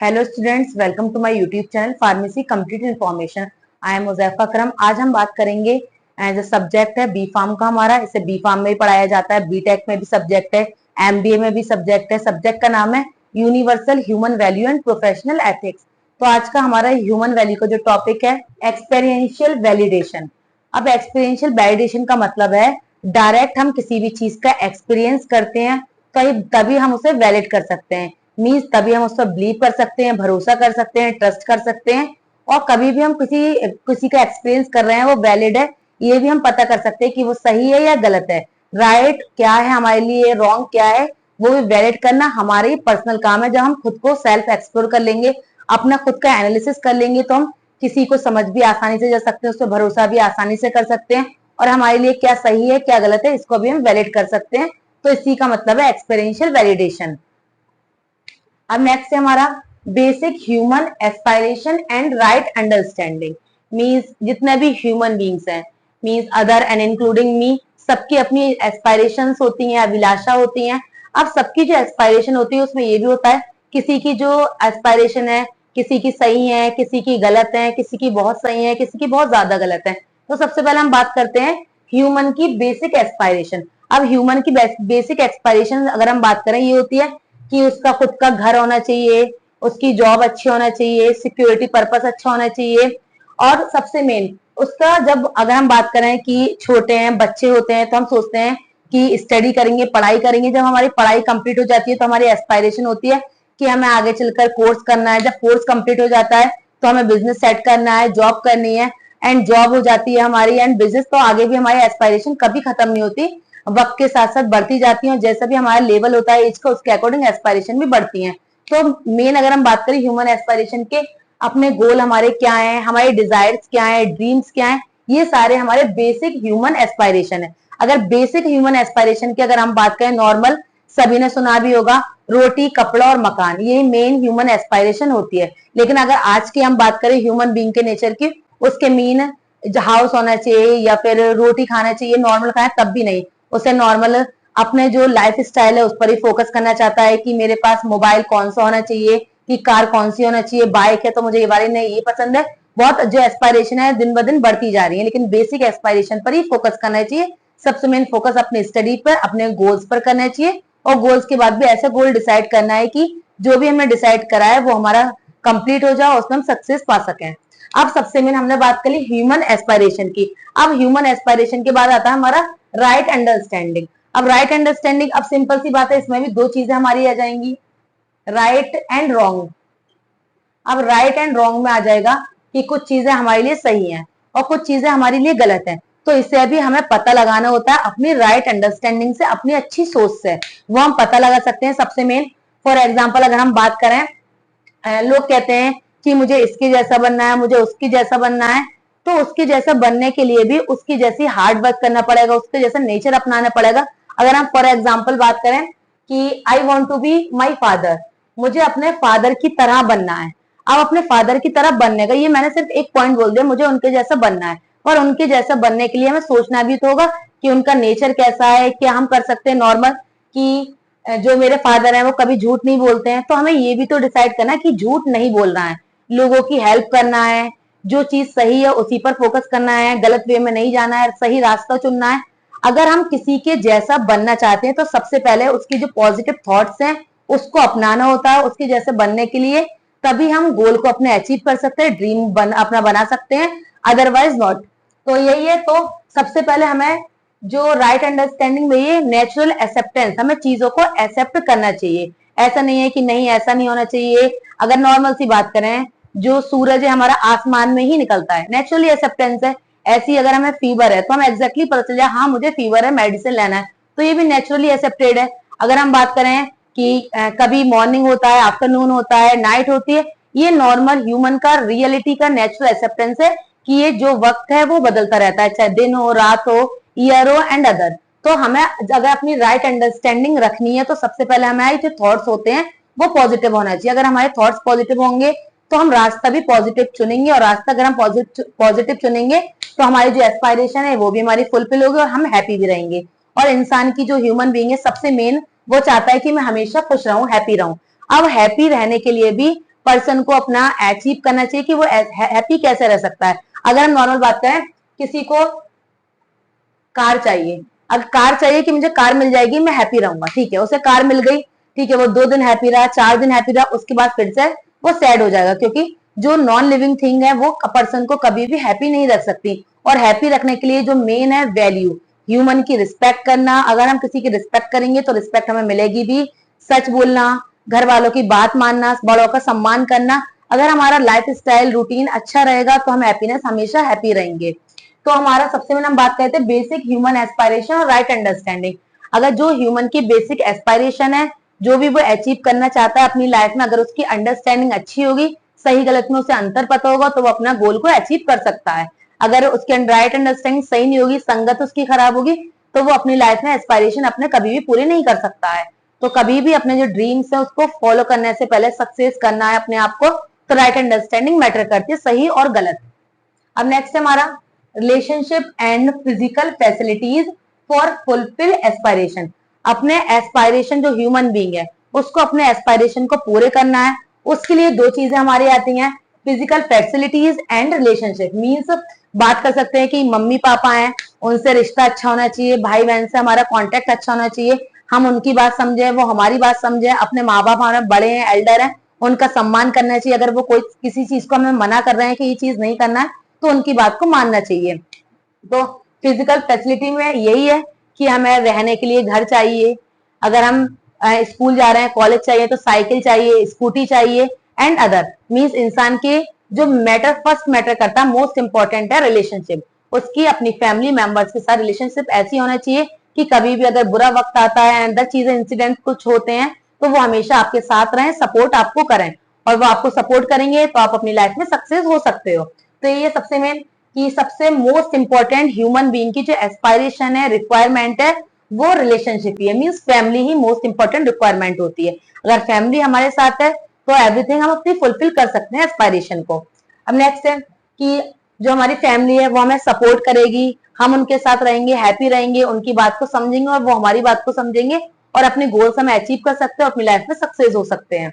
Hello students, welcome to my YouTube channel pharmacy complete information. I am Muzaifa Karam. आज हम बात करेंगे एज अ सब्जेक्ट है बी फार्म का। हमारा इसे बी फार्म में भी पढ़ाया जाता है, बी टेक में भी सब्जेक्ट है, एमबीए में भी सब्जेक्ट है। सब्जेक्ट का नाम है universal human value and professional ethics. तो आज का हमारा ह्यूमन वैल्यू का जो टॉपिक है एक्सपेरियंशियल वैलिडेशन। अब एक्सपीरियंशियल वैलिडेशन का मतलब है डायरेक्ट हम किसी भी चीज का एक्सपीरियंस करते हैं तभी हम उसे वैलिड कर सकते हैं। मीन्स तभी हम उस पर बिलीव कर सकते हैं, भरोसा कर सकते हैं, ट्रस्ट कर सकते हैं। और कभी भी हम किसी किसी का एक्सपीरियंस कर रहे हैं वो वैलिड है, ये भी हम पता कर सकते हैं कि वो सही है या गलत है। राइट क्या है हमारे लिए, रॉन्ग क्या है, वो भी वैलिड करना हमारी पर्सनल काम है। जब हम खुद को सेल्फ एक्सप्लोर कर लेंगे, अपना खुद का एनालिसिस कर लेंगे, तो हम किसी को समझ भी आसानी से जा सकते हैं, उस पर भरोसा भी आसानी से कर सकते हैं, और हमारे लिए क्या सही है क्या गलत है इसको भी हम वैलिड कर सकते हैं। तो इसी का मतलब है एक्सपेरियंशियल वैलिडेशन। अब नेक्स्ट है हमारा basic human aspiration and right understanding. Means जितने भी ह्यूमन बींग्स हैं, means other and including me, सबकी अपनी एस्पायरेशंस होती हैं, अभिलाषा होती हैं। अब सबकी जो एस्पायरेशन होती है उसमें ये भी होता है किसी की जो एस्पायरेशन है, किसी की सही है, किसी की गलत है, किसी की बहुत सही है, किसी की बहुत ज्यादा गलत है। तो सबसे पहले हम बात करते हैं ह्यूमन की बेसिक एस्पायरेशन। अब ह्यूमन की बेसिक एस्पायरेशन अगर हम बात करें, ये होती है कि उसका खुद का घर होना चाहिए, उसकी जॉब अच्छी होना चाहिए, सिक्योरिटी पर्पस अच्छा होना चाहिए, और सबसे मेन उसका, जब अगर हम बात करें कि छोटे हैं, बच्चे होते हैं, तो हम सोचते हैं कि स्टडी करेंगे, पढ़ाई करेंगे। जब हमारी पढ़ाई कंप्लीट हो जाती है तो हमारी एस्पायरेशन होती है कि हमें आगे चलकर कोर्स करना है। जब कोर्स कंप्लीट हो जाता है तो हमें बिजनेस सेट करना है, जॉब करनी है, एंड जॉब हो जाती है हमारी एंड बिजनेस, तो आगे भी हमारी एस्पायरेशन कभी खत्म नहीं होती, वक्त के साथ साथ बढ़ती जाती है। और जैसा भी हमारा लेवल होता है एज का, उसके अकॉर्डिंग एस्पायरेशन भी बढ़ती है। तो मेन अगर हम बात करें ह्यूमन एस्पायरेशन के, अपने गोल हमारे क्या हैं, हमारे डिजायर्स क्या हैं, ड्रीम्स क्या हैं, ये सारे हमारे बेसिक ह्यूमन एस्पायरेशन है। अगर बेसिक ह्यूमन एस्पायरेशन की अगर हम बात करें, नॉर्मल सभी ने सुना भी होगा, रोटी कपड़ा और मकान, ये मेन ह्यूमन एस्पायरेशन होती है। लेकिन अगर आज की हम बात करें ह्यूमन बीइंग के नेचर की, उसके मीन हाउस होना चाहिए या फिर रोटी खाना चाहिए, नॉर्मल खाए तब भी नहीं, उसे नॉर्मल अपने जो लाइफ स्टाइल है उस पर ही फोकस करना चाहता है कि मेरे पास मोबाइल कौन सा होना चाहिए, कि कार कौन सी होना चाहिए, बाइक है तो मुझे ये वाली नहीं ये पसंद है। बहुत जो एस्पायरेशन है दिन ब दिन बढ़ती जा रही है, लेकिन बेसिक एस्पायरेशन पर ही फोकस करना चाहिए। सबसे मेन फोकस अपने स्टडी पर, अपने गोल्स पर करना चाहिए, और गोल्स के बाद भी ऐसा गोल डिसाइड करना है कि जो भी हमने डिसाइड करा है वो हमारा कंप्लीट हो जाए, उसमें हम सक्सेस पा सकें। अब सबसे मेन हमने बात करी ह्यूमन एस्पायरेशन की। अब ह्यूमन एस्पायरेशन के बाद आता है हमारा राइट अंडरस्टैंडिंग। अब राइट अंडरस्टैंडिंग, अब सिंपल सी बात है, इसमें भी दो चीजें हमारी आ जाएंगी, राइट एंड रॉन्ग। अब राइट एंड रॉन्ग में आ जाएगा कि कुछ चीजें हमारे लिए सही हैं और कुछ चीजें हमारे लिए गलत हैं। तो इससे भी हमें पता लगाना होता है अपनी राइट अंडरस्टैंडिंग से, अपनी अच्छी सोच से, वो हम पता लगा सकते हैं। सबसे मेन फॉर एग्जाम्पल अगर हम बात करें, लोग कहते हैं कि मुझे इसके जैसा बनना है, मुझे उसकी जैसा बनना है। तो उसके जैसा बनने के लिए भी उसकी जैसी हार्ड वर्क करना पड़ेगा, उसके जैसा नेचर अपनाना पड़ेगा। अगर हम फॉर एग्जाम्पल बात करें कि I want to be my father, मुझे अपने फादर की तरह बनना है। अब अपने फादर की तरह बनने का, ये मैंने सिर्फ एक पॉइंट बोल दिया, मुझे उनके जैसा बनना है। और उनके जैसा बनने के लिए हमें सोचना भी तो होगा कि उनका नेचर कैसा है, क्या हम कर सकते हैं नॉर्मल, कि जो मेरे फादर हैं वो कभी झूठ नहीं बोलते हैं, तो हमें ये भी तो डिसाइड करना है कि झूठ नहीं बोलना है, लोगों की हेल्प करना है, जो चीज सही है उसी पर फोकस करना है, गलत वे में नहीं जाना है, सही रास्ता चुनना है। अगर हम किसी के जैसा बनना चाहते हैं तो सबसे पहले उसकी जो पॉजिटिव थॉट्स हैं उसको अपनाना होता है उसके जैसे बनने के लिए, तभी हम गोल को अपने अचीव कर सकते हैं, ड्रीम अपना बना सकते हैं, अदरवाइज नॉट। तो यही है। तो सबसे पहले हमें जो राइट अंडरस्टैंडिंग में ये नेचुरल एक्सेप्टेंस, हमें चीजों को एक्सेप्ट करना चाहिए। ऐसा नहीं है कि नहीं ऐसा नहीं होना चाहिए। अगर नॉर्मल सी बात करें, जो सूरज है हमारा आसमान में ही निकलता है, नेचुरली एक्सेप्टेंस है। ऐसी अगर हमें फीवर है तो हम एग्जैक्टली पता चल जाए हाँ मुझे फीवर है, मेडिसिन लेना है, तो ये भी नेचुरली एक्सेप्टेड है। अगर हम बात करें कि कभी मॉर्निंग होता है, आफ्टरनून होता है, नाइट होती है, ये नॉर्मल ह्यूमन का रियलिटी का नेचुरल एक्सेप्टेंस है कि ये जो वक्त है वो बदलता रहता है, चाहे दिन हो, रात हो, ईयर हो एंड अदर। तो हमें अगर अपनी राइट अंडरस्टैंडिंग रखनी है तो सबसे पहले हमारे जो थॉट्स होते हैं वो पॉजिटिव होना चाहिए। अगर हमारे थॉट्स पॉजिटिव होंगे तो हम रास्ता भी पॉजिटिव चुनेंगे, और रास्ता अगर हम पॉजिटिव चुनेंगे तो हमारी जो एस्पायरेशन है वो भी हमारी फुलफिल होगी और हम हैप्पी भी रहेंगे। और इंसान की जो ह्यूमन बीइंग है सबसे मेन वो चाहता है कि मैं हमेशा खुश रहूं, हैप्पी रहूं। अब हैप्पी रहने के लिए भी पर्सन को अपना अचीव करना चाहिए कि वो हैप्पी कैसे रह सकता है। अगर हम नॉर्मल बात करें, किसी को कार चाहिए, अगर कार चाहिए कि मुझे कार मिल जाएगी मैं हैप्पी रहूंगा, ठीक है, उसे कार मिल गई, ठीक है, वो 2 दिन हैप्पी रहा, 4 दिन हैप्पी रहा, उसके बाद फिर से वो सैड हो जाएगा, क्योंकि जो नॉन लिविंग थिंग है वो पर्सन को कभी भी हैप्पी नहीं रख सकती। और हैप्पी रखने के लिए जो मेन है वैल्यू, ह्यूमन की रिस्पेक्ट करना। अगर हम किसी की रिस्पेक्ट करेंगे तो रिस्पेक्ट हमें मिलेगी भी। सच बोलना, घर वालों की बात मानना, बड़ों का सम्मान करना। अगर हमारा लाइफ स्टाइल रूटीन अच्छा रहेगा तो हम हैप्पीनेस हमेशा हैप्पी रहेंगे। तो हमारा सबसे पहले हम बात करते हैं बेसिक ह्यूमन एस्पायरेशन और राइट अंडरस्टैंडिंग। अगर जो ह्यूमन की बेसिक एस्पायरेशन है, जो भी वो अचीव करना चाहता है अपनी लाइफ में, अगर उसकी अंडरस्टैंडिंग अच्छी होगी, सही गलत में उसे अंतर पता होगा, तो वो अपना गोल को अचीव कर सकता है। अगर उसके राइट अंडरस्टैंडिंग सही नहीं होगी, संगत उसकी खराब होगी, तो वो अपनी लाइफ में एस्पायरेशन अपने कभी भी पूरी नहीं कर सकता है। तो कभी भी अपने जो ड्रीम्स है उसको फॉलो करने से पहले सक्सेस करना है अपने आप को, तो राइट अंडरस्टैंडिंग मैटर करती है, सही और गलत। अब नेक्स्ट है हमारा relationship and physical facilities for fulfil aspiration. अपने एस्पायरेशन जो ह्यूमन बीइंग है उसको अपने एस्पायरेशन को पूरे करना है। उसके लिए 2 चीजें हमारी आती हैं, physical facilities and relationship. Means बात कर सकते हैं कि मम्मी पापा हैं, उनसे रिश्ता अच्छा होना चाहिए, भाई बहन से हमारा कॉन्टेक्ट अच्छा होना चाहिए, हम उनकी बात समझे, वो हमारी बात समझे, अपने माँ बाप हमारे बड़े हैं, एल्डर हैं, उनका सम्मान करना चाहिए। अगर वो कोई किसी चीज को हमें मना कर रहे हैं कि ये चीज नहीं करना है, तो उनकी बात को मानना चाहिए। तो फिजिकल फैसिलिटी में यही है कि हमें रहने के लिए घर चाहिए, अगर हम स्कूल जा रहे हैं, कॉलेज चाहिए, तो साइकिल चाहिए, स्कूटी चाहिए, एंड अदर। मीन्स इंसान के जो मैटर फर्स्ट मैटर करता है, मोस्ट इंपॉर्टेंट है रिलेशनशिप। उसकी अपनी फैमिली मेंबर्स के साथ रिलेशनशिप ऐसी होना चाहिए कि कभी भी अगर बुरा वक्त आता है, अंदर चीजें इंसिडेंट कुछ होते हैं, तो वो हमेशा आपके साथ रहें, सपोर्ट आपको करें, और वो आपको सपोर्ट करेंगे तो आप अपनी लाइफ में सक्सेस हो सकते हो। तो ये सबसे मेन कि सबसे मोस्ट इंपॉर्टेंट ह्यूमन बीइंग की जो एस्पायरेशन है, रिक्वायरमेंट है, वो रिलेशनशिप ही है। मीन्स फैमिली ही मोस्ट इंपॉर्टेंट रिक्वायरमेंट होती है। अगर फैमिली हमारे साथ है तो एवरीथिंग हम अपनी फुलफिल कर सकते हैं एस्पायरेशन को। अब नेक्स्ट है कि जो हमारी फैमिली है वो हमें सपोर्ट करेगी, हम उनके साथ रहेंगे, हैप्पी रहेंगे, उनकी बात को समझेंगे और वो हमारी बात को समझेंगे, और अपने गोल्स हमें अचीव कर सकते हैं, अपनी लाइफ में सक्सेस हो सकते हैं।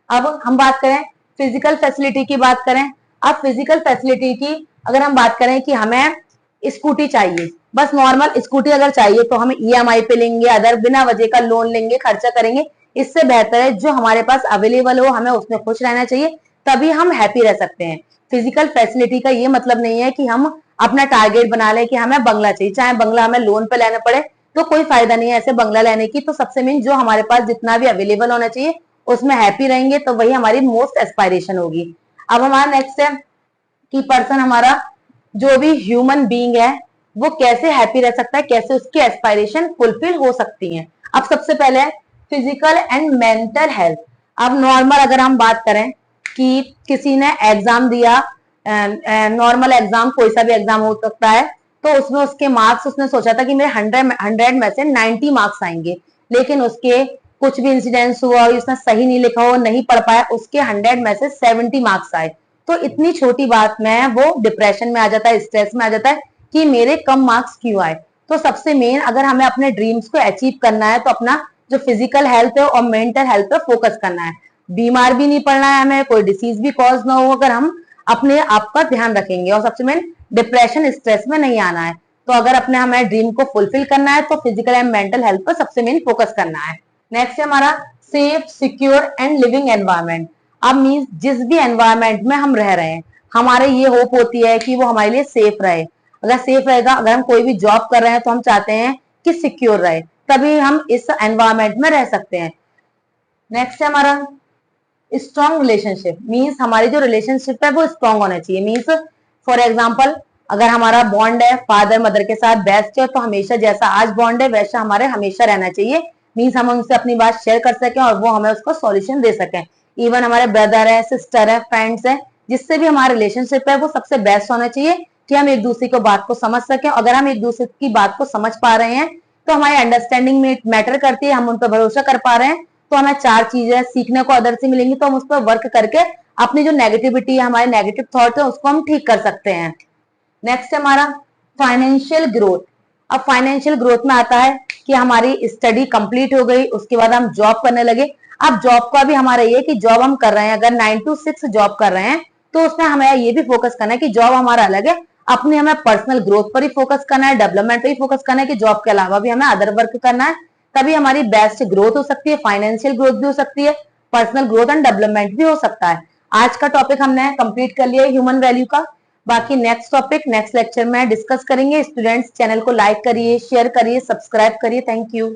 अब हम बात करें फिजिकल फैसिलिटी की बात करें। अब फिजिकल फैसिलिटी की अगर हम बात करें कि हमें स्कूटी चाहिए, बस नॉर्मल स्कूटी अगर चाहिए तो हम ईएमआई पे लेंगे, अदर बिना वजह का लोन लेंगे, खर्चा करेंगे। इससे बेहतर है जो हमारे पास अवेलेबल हो, हमें उसमें खुश रहना चाहिए, तभी हम हैप्पी रह सकते हैं। फिजिकल फैसिलिटी का ये मतलब नहीं है कि हम अपना टारगेट बना लें कि हमें बंगला चाहिए, चाहे बंगला हमें लोन पे लेना पड़े तो कोई फायदा नहीं है ऐसे बंगला लेने की। तो सबसे मेन जो हमारे पास जितना भी अवेलेबल होना चाहिए उसमें हैप्पी रहेंगे, तो वही हमारी मोस्ट एस्पायरेशन होगी। अब हमारा नेक्स्ट है कि पर्सन हमारा जो भी ह्यूमन बीइंग है वो कैसे हैप्पी रह सकता है, कैसे उसकी एस्पायरेशन फुलफिल हो सकती है। अब सबसे पहले फिजिकल एंड मेंटल हेल्थ। अब नॉर्मल अगर हम बात करें कि किसी ने एग्जाम दिया, नॉर्मल एग्जाम, कोई सा भी एग्जाम हो सकता है, तो उसमें उसके मार्क्स, उसने सोचा था कि मेरे 100 में से 90 मार्क्स आएंगे, लेकिन उसके कुछ भी इंसिडेंट्स हुआ, उसने सही नहीं लिखा हो, नहीं पढ़ पाया, उसके 100 में से 70 मार्क्स आए। तो इतनी छोटी बात में वो डिप्रेशन में आ जाता है, स्ट्रेस में आ जाता है कि मेरे कम मार्क्स क्यों आए। तो सबसे मेन अगर हमें अपने ड्रीम्स को अचीव करना है तो अपना जो फिजिकल हेल्थ है और मेंटल हेल्थ पे फोकस करना है। बीमार भी नहीं पड़ना है हमें, कोई डिसीज भी कॉज ना हो, अगर हम अपने आप का ध्यान रखेंगे। और सबसे मेन डिप्रेशन स्ट्रेस में नहीं आना है। तो अगर अपने हमें ड्रीम को फुलफिल करना है तो फिजिकल एंड मेंटल हेल्थ पर सबसे मेन फोकस करना है। नेक्स्ट है हमारा safe, secure and living environment. अब मीन्स जिस भी एनवायरमेंट में हम रह रहे हैं, हमारे ये होप होती है कि वो हमारे लिए सेफ रहे। अगर सेफ रहेगा, अगर हम कोई भी जॉब कर रहे हैं तो हम चाहते हैं कि सिक्योर रहे, तभी हम इस एनवायरमेंट में रह सकते हैं। नेक्स्ट है हमारा स्ट्रॉन्ग रिलेशनशिप। मीन्स हमारी जो रिलेशनशिप है वो स्ट्रॉन्ग होना चाहिए। मीन्स फॉर एग्जाम्पल अगर हमारा बॉन्ड है फादर मदर के साथ बेस्ट है, तो हमेशा जैसा आज बॉन्ड है वैसा हमारे हमेशा रहना चाहिए। मीन्स हम उनसे अपनी बात शेयर कर सकें और वो हमें उसको सॉल्यूशन दे सकें। इवन हमारे ब्रदर है, सिस्टर है, फ्रेंड्स है, जिससे भी हमारा रिलेशनशिप है वो सबसे बेस्ट होना चाहिए कि हम एक दूसरे को बात को समझ सकें। अगर हम एक दूसरे की बात को समझ पा रहे हैं तो हमारी अंडरस्टैंडिंग में मैटर करती है, हम उन पर भरोसा कर पा रहे हैं, तो हमें 4 चीजें सीखने को अदर से मिलेंगी, तो हम उस पर वर्क करके अपनी जो नेगेटिविटी है, हमारे नेगेटिव थॉट है, उसको हम ठीक कर सकते हैं। नेक्स्ट है हमारा फाइनेंशियल ग्रोथ। अब फाइनेंशियल ग्रोथ में आता है कि हमारी स्टडी कंप्लीट हो गई, उसके बाद हम जॉब करने लगे। अब जॉब का भी हमारा ये कि जॉब हम कर रहे हैं, अगर 9 to 6 जॉब कर रहे हैं तो उसमें हमें ये भी फोकस करना है कि जॉब हमारा अलग है, अपनी हमें पर्सनल ग्रोथ पर ही फोकस करना है, डेवलपमेंट पर ही फोकस करना है कि जॉब के अलावा भी हमें अदर वर्क करना है, तभी हमारी बेस्ट ग्रोथ हो सकती है, फाइनेंशियल ग्रोथ भी हो सकती है, पर्सनल ग्रोथ एंड डेवलपमेंट भी हो सकता है। आज का टॉपिक हमने कंप्लीट कर लिया ह्यूमन वैल्यू का। बाकी नेक्स्ट टॉपिक नेक्स्ट लेक्चर में डिस्कस करेंगे। स्टूडेंट्स चैनल को लाइक करिए, शेयर करिए, सब्सक्राइब करिए। Thank you.